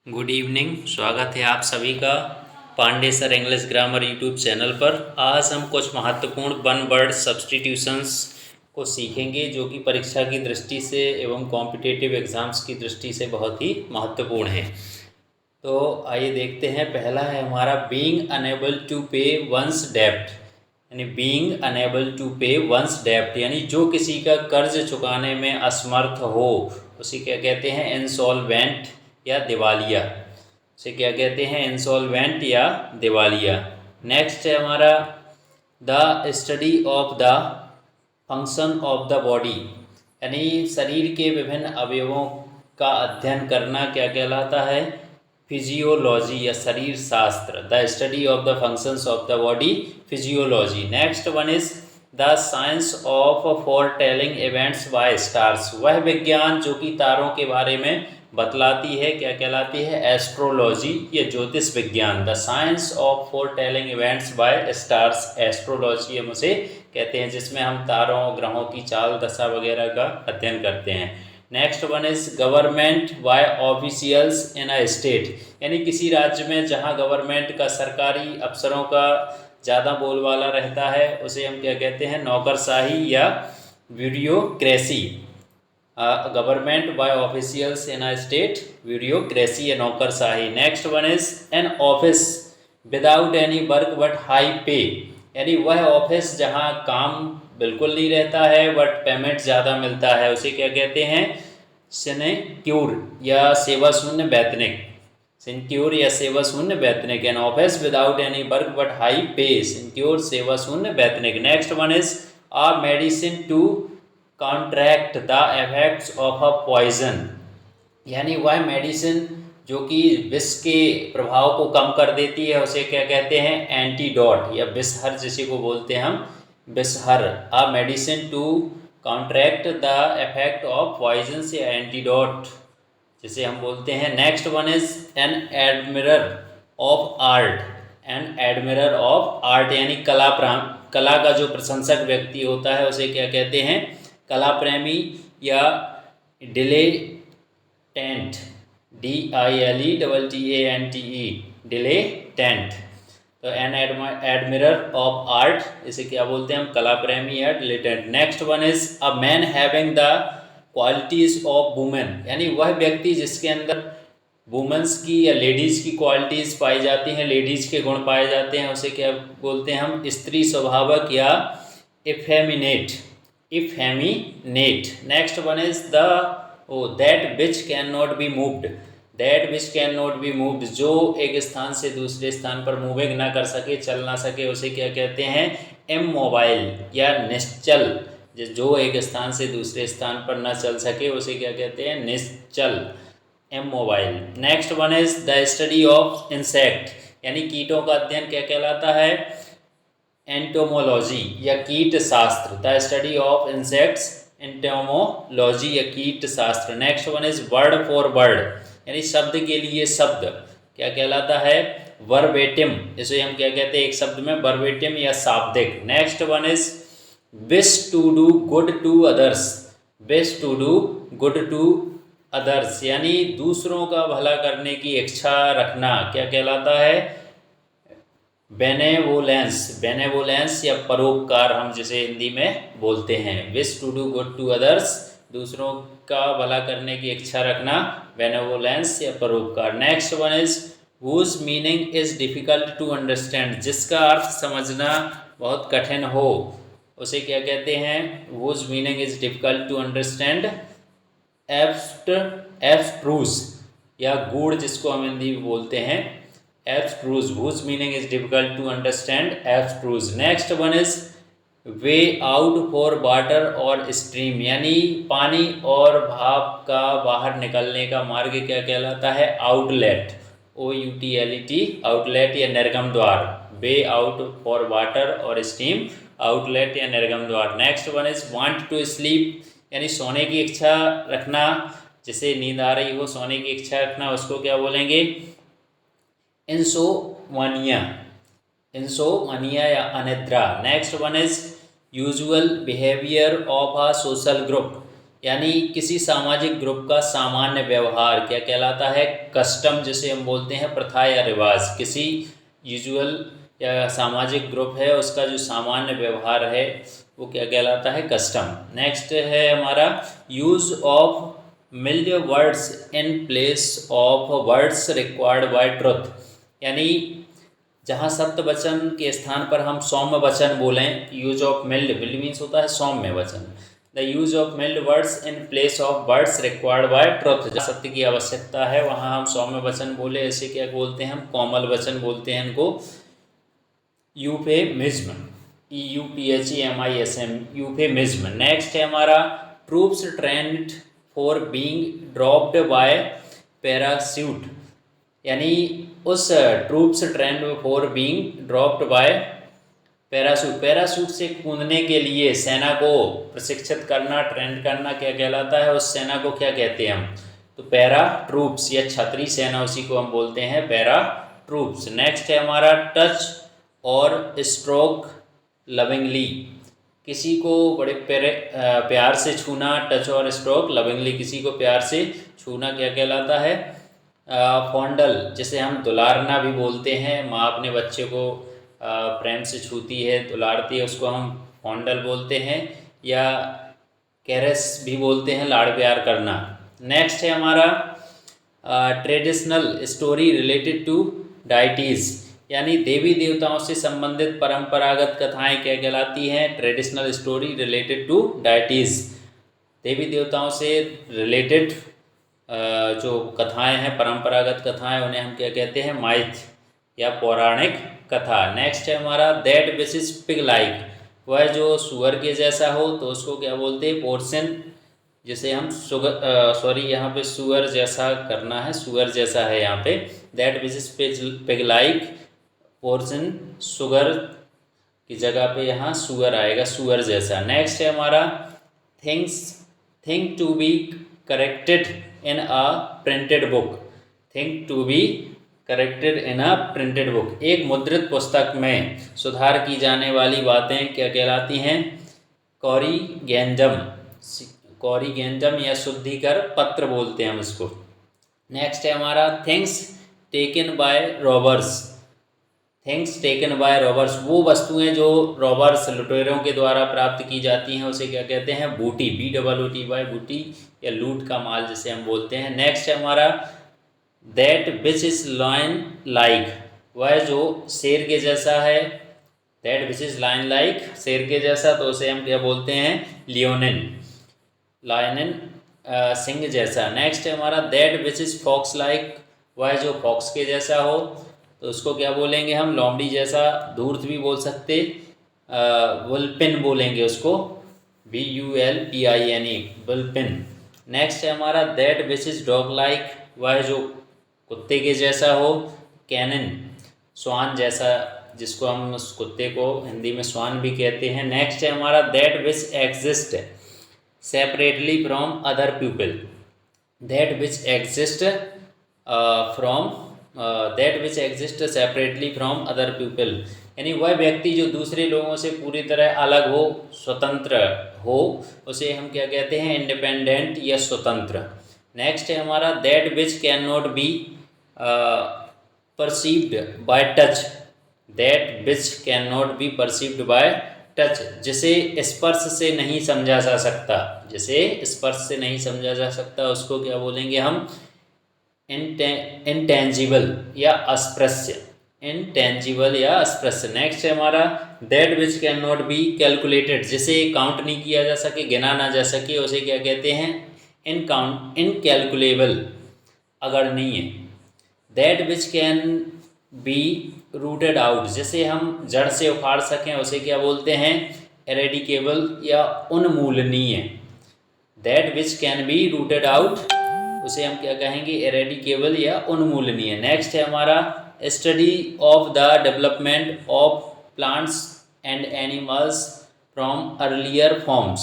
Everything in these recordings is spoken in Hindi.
Good evening. स्वागत है आप सभी का Pandey sir English grammar YouTube channel पर। आज हम कुछ महत्वपूर्ण वन वर्ड सब्स्टिट्यूशंस को सीखेंगे जो कि परीक्षा की दृष्टि से एवं कॉम्पिटिटिव एग्ज़ाम्स की दृष्टि से बहुत ही महत्वपूर्ण है। तो आइए देखते हैं। पहला है हमारा बीइंग अनेबल टू पे वंस डेब्ट, यानी बीइंग अनेबल टू पे वंस डेब्ट यानी जो किसी का कर्ज चुकाने में असमर्थ हो उसे क्या कहते हैं? इंसॉल्वेंट या दिवालिया। उसे क्या कहते हैं? इंसॉल्वेंट या दिवालिया। नेक्स्ट है हमारा the study of the function of the body, यानी शरीर के विभिन्न अवयवों का अध्ययन करना क्या कहलाता है? फिजियोलॉजी या शरीर शास्त्र। The study of the functions of the body, physiology. Next one is the science of foretelling events by stars, वह विज्ञान जो कि तारों के बारे में बतलाती है क्या कहलाती है? एस्ट्रोलॉजी या ज्योतिष विज्ञान। The science of foretelling events by stars, astrology हम उसे कहते हैं, जिसमें हम तारों ग्रहों की चाल दशा वगैरह का अध्ययन करते हैं। Next one is government by officials in a state, यानी किसी राज्य में जहां गवर्नमेंट का, सरकारी अफसरों का ज़्यादा बोलबाला रहता है उसे हम क्या कहते हैं? नौकरशाही या bureaucracy. Government by officials in a state, bureaucracy या नौकरशाही। Next one is N office without any work but high पे, यानी वह ऑफिस जहां काम बिल्कुल नहीं रहता है बट पेमेंट ज़्यादा मिलता है उसे क्या कहते हैं? सिनेक्योर या सेवा शून्य वैतनिक। सिंक्योर या सेवा शून्य वैतनिक। An office without any work but high pay, sinecure सेवा शून्य वैतनिक। Next one is a medicine to contract the effects of a poison, यानी वह मेडिसिन जो कि विष के प्रभाव को कम कर देती है उसे क्या कहते हैं? एंटीडोट या विषहर, जिसे को बोलते हैं हम विषहर। A medicine to contract the effect of poison से एंटीडोट जिसे हम बोलते हैं। Next one is an admirer of art, an admirer of art यानी कला का जो प्रशंसक व्यक्ति होता है उसे क्या कहते हैं? कला प्रेमी या डिलेटेंट, DILETTANTE, डिलेटेंट। तो एन एडमिरर ऑफ आर्ट इसे क्या बोलते हैं हम? कला प्रेमी या dilettante. Next one is a man having the qualities of women, यानी वह व्यक्ति जिसके अंदर वुमेन्स की या लेडीज़ की क्वालिटीज़ पाई जाती हैं, लेडीज़ के गुण पाए जाते हैं उसे क्या बोलते हैं हम? स्त्री स्वभावक या effeminate, effeminate. Next one is the that which can not be moved, that which can not be moved, जो एक स्थान से दूसरे स्थान पर मूविंग ना कर सके, चल ना सके उसे क्या कहते हैं? इमोबाइल या निश्चल, जो एक स्थान से दूसरे स्थान पर न चल सके उसे क्या कहते हैं? निश्चल, immobile. Next one is the study of insect, यानी कीटों का अध्ययन क्या कहलाता है? एंटोमोलॉजी या कीट शास्त्र। The study of insects, entomology या कीट शास्त्र। Next one is word for word, यानी शब्द के लिए शब्द क्या कहलाता है? वर्बेटिम, इसे हम क्या कहते हैं एक शब्द में? वर्बेटिम या शाब्दिक। Next one is wish to do good to others, wish to do good to others, यानी दूसरों का भला करने की इच्छा रखना क्या कहलाता है? बेनेवोलेंस, बेनेवोलेंस या परोपकार हम जिसे हिंदी में बोलते हैं। Wish to do good to others, दूसरों का भला करने की इच्छा रखना, बेनेवोलेंस या परोपकार। Next one is whose meaning is difficult to understand, जिसका अर्थ समझना बहुत कठिन हो उसे क्या कहते हैं? whose meaning is difficult to understand, abstruse या गूढ़ जिसको हम हिंदी में बोलते हैं abstruse, whose meaning is difficult to understand, abstruse. Next one is way out for water और स्ट्रीम, यानी पानी और भाप का बाहर निकलने का मार्ग क्या कहलाता है? आउटलेट, OUTLET, आउटलेट या निर्गम द्वार। वे आउट फॉर वाटर और स्टीम, आउटलेट या निर्गम द्वार। Next one is want to sleep, यानी सोने की इच्छा रखना, जिसे नींद आ रही हो सोने की इच्छा रखना उसको क्या बोलेंगे? इंसोमनिया, इंसोमनिया या अनिद्रा। Next one is usual behaviour of a social group, यानी किसी सामाजिक ग्रुप का सामान्य व्यवहार क्या कहलाता है? कस्टम, जिसे हम बोलते हैं प्रथा या रिवाज। किसी यूजुअल या सामाजिक ग्रुप है उसका जो सामान्य व्यवहार है वो क्या कहलाता है? कस्टम। नेक्स्ट है हमारा use of mild words in place of words required by truth. यानी जहाँ सत्य वचन के स्थान पर हम सौम्य वचन बोलें, use of mild, mild means होता है सौम्य वचन। The use of mild words in place of words required by truth. जहाँ सत्य की आवश्यकता है वहाँ हम सौम्य वचन बोले, ऐसे क्या बोलते हैं? हम कोमल वचन बोलते हैं इनको यूफेमिज्म, EUPHEMISM, यूफेमिज्म। नेक्स्ट है हमारा troops trained for being dropped by parachute. यानी उस troops trained for being dropped by parachute, parachute से कूदने के लिए सेना को प्रशिक्षित करना, ट्रेंड करना क्या कहलाता है? उस सेना को क्या कहते हैं हम? तो पैरा ट्रूप्स या छतरी सेना, उसी को हम बोलते हैं पैरा ट्रूप्स। नेक्स्ट है हमारा टच और स्ट्रोक लविंगली। किसी को बड़े प्यार से छूना, टच और स्ट्रोक लविंगली, किसी को प्यार से छूना क्या कहलाता है? फॉन्डल, जिसे हम दुलारना भी बोलते हैं। माँ अपने बच्चे को प्रेम से छूती है, दुलारती है, उसको हम फॉन्डल बोलते हैं, या कैरेस भी बोलते हैं, लाड़ प्यार करना। नेक्स्ट है हमारा traditional story related to deities. यानी देवी देवताओं से संबंधित परंपरागत कथाएं क्या कहलाती हैं? Traditional story related to deities. देवी देवताओं से रिलेटेड जो कथाएं हैं, परंपरागत कथाएं, उन्हें हम क्या कहते हैं? माइथ या पौराणिक कथा। नेक्स्ट है हमारा that which is pig like. वह जो सुअर के जैसा हो तो उसको क्या बोलते हैं? पोर्शन, जिसे हम यहाँ पे सुअर जैसा करना है, सुअर जैसा है यहाँ पे। That which is pig like, portion sugar की जगह पे यहाँ सुअर आएगा, सुअर जैसा। नेक्स्ट है हमारा think to be corrected in a printed book. Think to be corrected in a printed book. एक मुद्रित पुस्तक में सुधार की जाने वाली बातें क्या कहलाती हैं? कॉरिगेंजम, कॉरिगेंजम या शुद्धिकर पत्र बोलते हैं हम इसको। नेक्स्ट है हमारा things taken by robbers. Things taken by robbers, वो वस्तुएं जो रॉबर्स, लुटेरों के द्वारा प्राप्त की जाती हैं उसे क्या कहते हैं? बूटी, BOOTY, बूटी या लूट का माल जिसे हम बोलते हैं। नेक्स्ट है हमारा that which is lion like. वह जो शेर के जैसा है, that which is lion like, शेर के जैसा, तो उसे हम क्या बोलते हैं? लियोनिन, लायनिन, सिंह जैसा। नेक्स्ट है हमारा that which is fox like. वह जो फॉक्स के जैसा हो तो उसको क्या बोलेंगे हम? लोमड़ी जैसा, धूर्त भी बोल सकते, वुल्पिन बोलेंगे उसको, BULPINE, वुल्पिन। नेक्स्ट है हमारा that which is dog like. वह जो कुत्ते के जैसा हो, कैनन, स्वान जैसा, जिसको हम उस कुत्ते को हिंदी में स्वान भी कहते हैं। नेक्स्ट है हमारा that which exist separately from other people. That which exist that which exist separately from other people. यानी वह व्यक्ति जो दूसरे लोगों से पूरी तरह अलग हो, स्वतंत्र हो, उसे हम क्या कहते हैं? इंडिपेंडेंट या स्वतंत्र। नेक्स्ट है हमारा that which can not be perceived bye touch. That which can not be perceived bye touch, जिसे स्पर्श से नहीं समझा जा सकता, जिसे स्पर्श से नहीं समझा जा सकता, उसको क्या बोलेंगे हम? इंटेंजिबल या अस्पृश्य, इंटेंजिबल या अस्पृश्य। नेक्स्ट है हमारा that which can not be calculated, जिसे काउंट नहीं किया जा सके, गिना ना जा सके, उसे क्या कहते हैं? इनकैलकुलेबल, अगर नहीं है। That which can be rooted out, जिसे हम जड़ से उखाड़ सकें, उसे क्या बोलते हैं? एरेडिकेबल या उन्मूलनीय। That which can be rooted out, उसे हम क्या कहेंगे? एरेडिकेबल या उन्मूलनीय। नेक्स्ट है हमारा study of the development of plants and animals from earlier forms.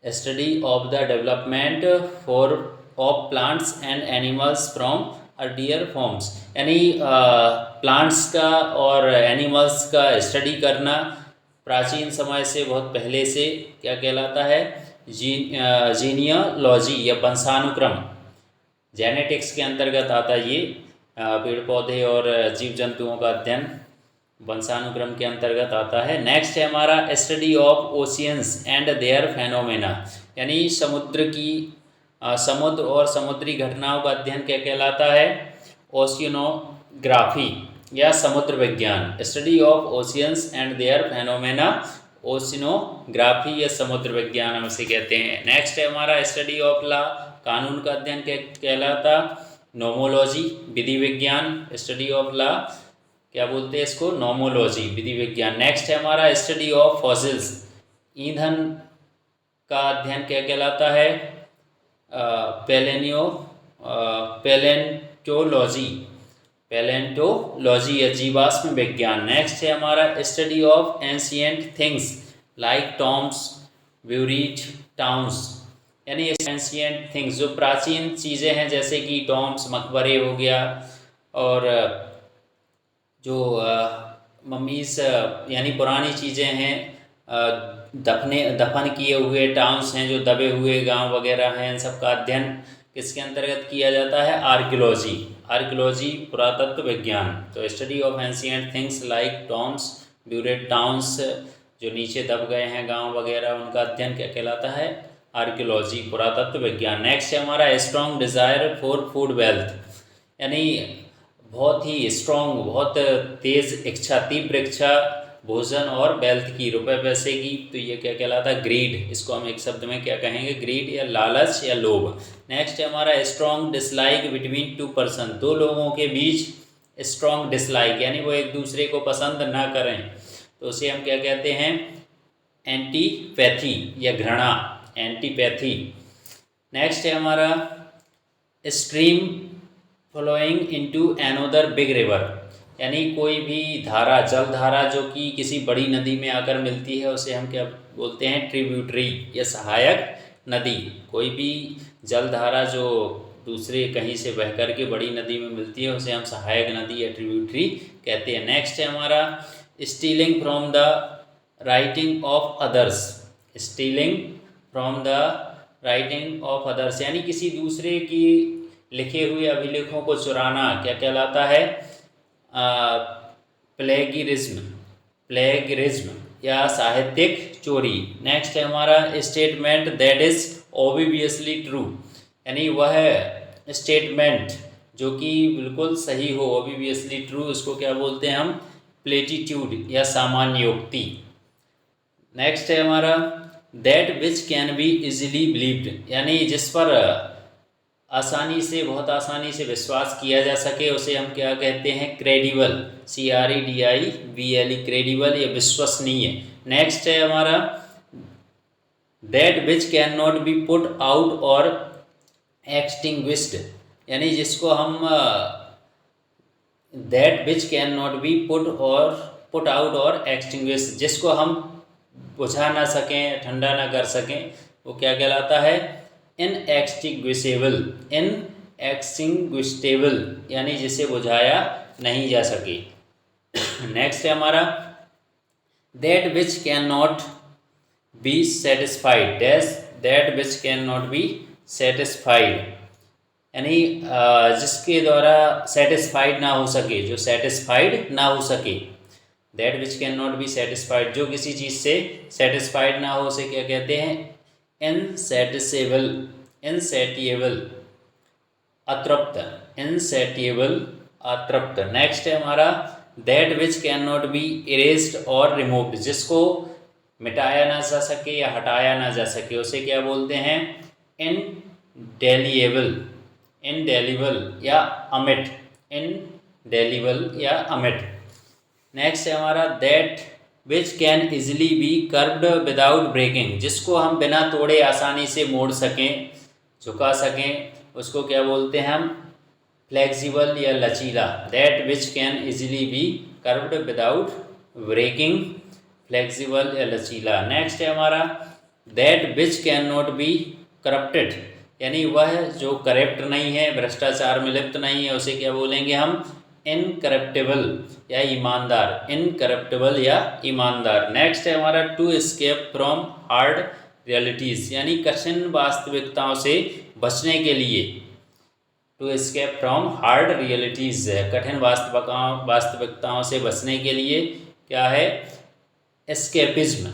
Study of the development of plants and animals from earlier forms. यानी प्लांट्स का और एनिमल्स का स्टडी करना प्राचीन समय से, बहुत पहले से क्या कहलाता है? जीनियोलॉजी या वंशानुक्रम, जेनेटिक्स के अंतर्गत आता है ये। पेड़ पौधे और जीव जंतुओं का अध्ययन वंशानुक्रम के अंतर्गत आता है। नेक्स्ट है हमारा study of oceans and their phenomena, यानी समुद्र और समुद्री घटनाओं का अध्ययन क्या कहलाता है? ओशियनोग्राफी या समुद्र विज्ञान। Study of oceans and their phenomena, oceanography या समुद्र विज्ञान हम इसे कहते हैं। नेक्स्ट है हमारा स्टडी ऑफ लॉ, कानून का अध्ययन क्या कहलाता? नोमोलॉजी, विधि विज्ञान। स्टडी ऑफ लॉ क्या बोलते हैं इसको? नोमोलॉजी, विधि विज्ञान। नेक्स्ट है हमारा स्टडी ऑफ फॉसिल्स, ईंधन का अध्ययन क्या कहलाता है? पैलेंटोलॉजी या जीवाश्म विज्ञान। नेक्स्ट है हमारा study of ancient things like tombs, buried towns, यानी एंशिएंट थिंग्स जो प्राचीन चीज़ें हैं, जैसे कि टॉम्ब्स मकबरे हो गया, और जो मम्मीज़ यानी पुरानी चीज़ें हैं, दफन किए हुए टाउन्स हैं, जो दबे हुए गांव वगैरह हैं, इन सब का अध्ययन किसके अंतर्गत किया जाता है? आर्कियोलॉजी, पुरातत्व विज्ञान। तो study of ancient things like tombs, buried towns, जो नीचे दब गए हैं गांव वगैरह, उनका अध्ययन क्या कहलाता है? आर्कियोलॉजी, पुरातत्व विज्ञान। नेक्स्ट है हमारा strong desire for food wealth, यानी बहुत ही स्ट्रॉन्ग, बहुत तेज़ इच्छा, तीव्र इच्छा भोजन और वेल्थ की, रुपए पैसे की। तो ये क्या कहलाता है? ग्रीड। इसको हम एक शब्द में क्या कहेंगे? ग्रीड या लालच या लोभ। नेक्स्ट है हमारा strong dislike between two person, दो लोगों के बीच स्ट्रॉन्ग डिसलाइक, यानी वो एक दूसरे को पसंद ना करें, तो उसे हम क्या कहते हैं? एंटीपैथी या घृणा, एंटीपैथी। नेक्स्ट है हमारा stream flowing into another big river, यानी कोई भी धारा, जल धारा जो कि किसी बड़ी नदी में आकर मिलती है, उसे हम क्या बोलते हैं? ट्रिब्यूटरी या सहायक नदी। कोई भी जल धारा जो दूसरे कहीं से बह कर के बड़ी नदी में मिलती है, उसे हम सहायक नदी या ट्रिब्यूटरी कहते हैं। नेक्स्ट है हमारा stealing from the writing of others, stealing from the writing of others, यानी किसी दूसरे की लिखे हुए अभिलेखों को चुराना क्या कहलाता है? प्लेगिरिज्म या साहित्यिक चोरी। नेक्स्ट है हमारा statement that is obviously true, यानी वह स्टेटमेंट जो कि बिल्कुल सही हो, ऑब्वियसली ट्रू, उसको क्या बोलते हैं हम? प्लेटिट्यूड या सामान्योक्ति। नेक्स्ट है हमारा that which can be easily believed, यानी जिस पर बहुत आसानी से विश्वास किया जा सके, उसे हम क्या कहते हैं? क्रेडिबल, CREDIBLE, क्रेडिबल या विश्वसनीय। नेक्स्ट है हमारा that which can not be put out और एक्सटिंग्विश्ड, यानी जिसको हम that which can not be put out और एक्सटिंग्विश्ड, जिसको हम बुझा ना सकें, ठंडा ना कर सकें, वो क्या कहलाता है? इनएक्सटिंग्विशेबल, यानी जिसे बुझाया नहीं जा सके। नेक्स्ट है हमारा that which can not be satisfied, that which can not be satisfied, यानी जिसके द्वारा सेटिस्फाइड ना हो सके, जो सेटिस्फाइड ना हो सके। That which can not be satisfied, जो किसी चीज़ से सेटिस्फाइड ना हो, उसे क्या कहते हैं? इनसैटिएबल, अतृप्त, अतृप्त। नेक्स्ट है हमारा that which can not be erased और रिमूव्ड, जिसको मिटाया ना जा सके या हटाया ना जा सके, उसे क्या बोलते हैं? इंडेलिबल या अमिट, नेक्स्ट है हमारा that which can easily be curved without breaking, जिसको हम बिना तोड़े आसानी से मोड़ सकें, झुका सकें, उसको क्या बोलते हैं हम? फ्लेक्सिबल या लचीला। That which can easily be curved without breaking, flexible या लचीला। नेक्स्ट है हमारा that which can not be corrupted, यानी वह जो करप्ट नहीं है, भ्रष्टाचार में लिप्त नहीं है, उसे क्या बोलेंगे हम? इनकरप्टेबल या ईमानदार, इनकरप्टेबल या ईमानदार। नेक्स्ट है हमारा to escape from hard realities यानी कठिन वास्तविकताओं से बचने के लिए, to escape from hard realities है, कठिन वास्तविकताओं से बचने के लिए क्या है, एस्केपिज्म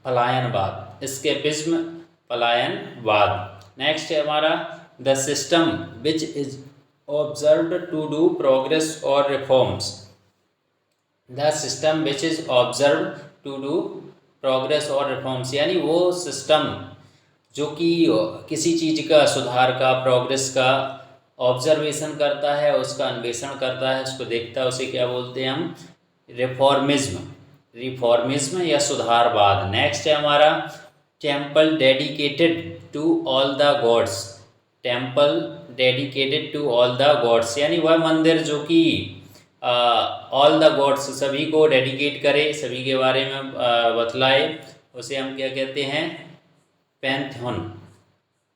पलायनवाद, एस्केपिज्म पलायनवाद। नेक्स्ट है हमारा the system which is observed to do progress और reforms, the system which is observe to do progress और रिफॉर्म्स यानी वो सिस्टम जो कि किसी चीज़ का सुधार का, प्रोग्रेस का ऑब्जर्वेशन करता है, उसका अन्वेषण करता है, उसको देखता है, उसे क्या बोलते हैं हम, रिफॉर्मिज्म या सुधारवाद। नेक्स्ट है हमारा temple dedicated to all the gods, temple dedicated to all the gods यानी वह मंदिर जो कि ऑल द गॉड्स सभी को डेडिकेट करे, सभी के बारे में बतलाए, उसे हम क्या कहते हैं, पैंथियन,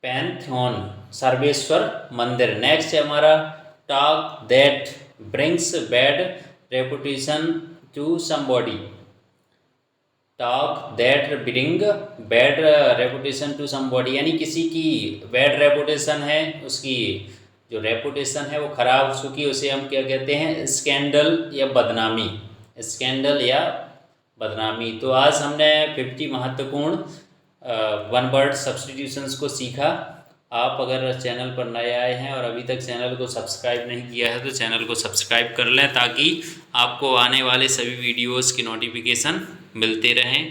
पैंथियन सर्वेश्वर मंदिर। नेक्स्ट है हमारा talk that brings bad reputation to somebody, talk that bring bad reputation to somebody यानी किसी की बैड रेपुटेशन है, उसकी जो रेपुटेशन है वो खराब हो चुकी, उसे हम क्या कहते हैं, स्कैंडल या बदनामी, स्कैंडल या बदनामी। तो आज हमने 50 महत्वपूर्ण वन वर्ड सब्स्टिट्यूशंस को सीखा। आप अगर चैनल पर नए आए हैं और अभी तक चैनल को सब्सक्राइब नहीं किया है तो चैनल को सब्सक्राइब कर लें ताकि आपको आने वाले सभी वीडियोज़ की नोटिफिकेशन मिलते रहें।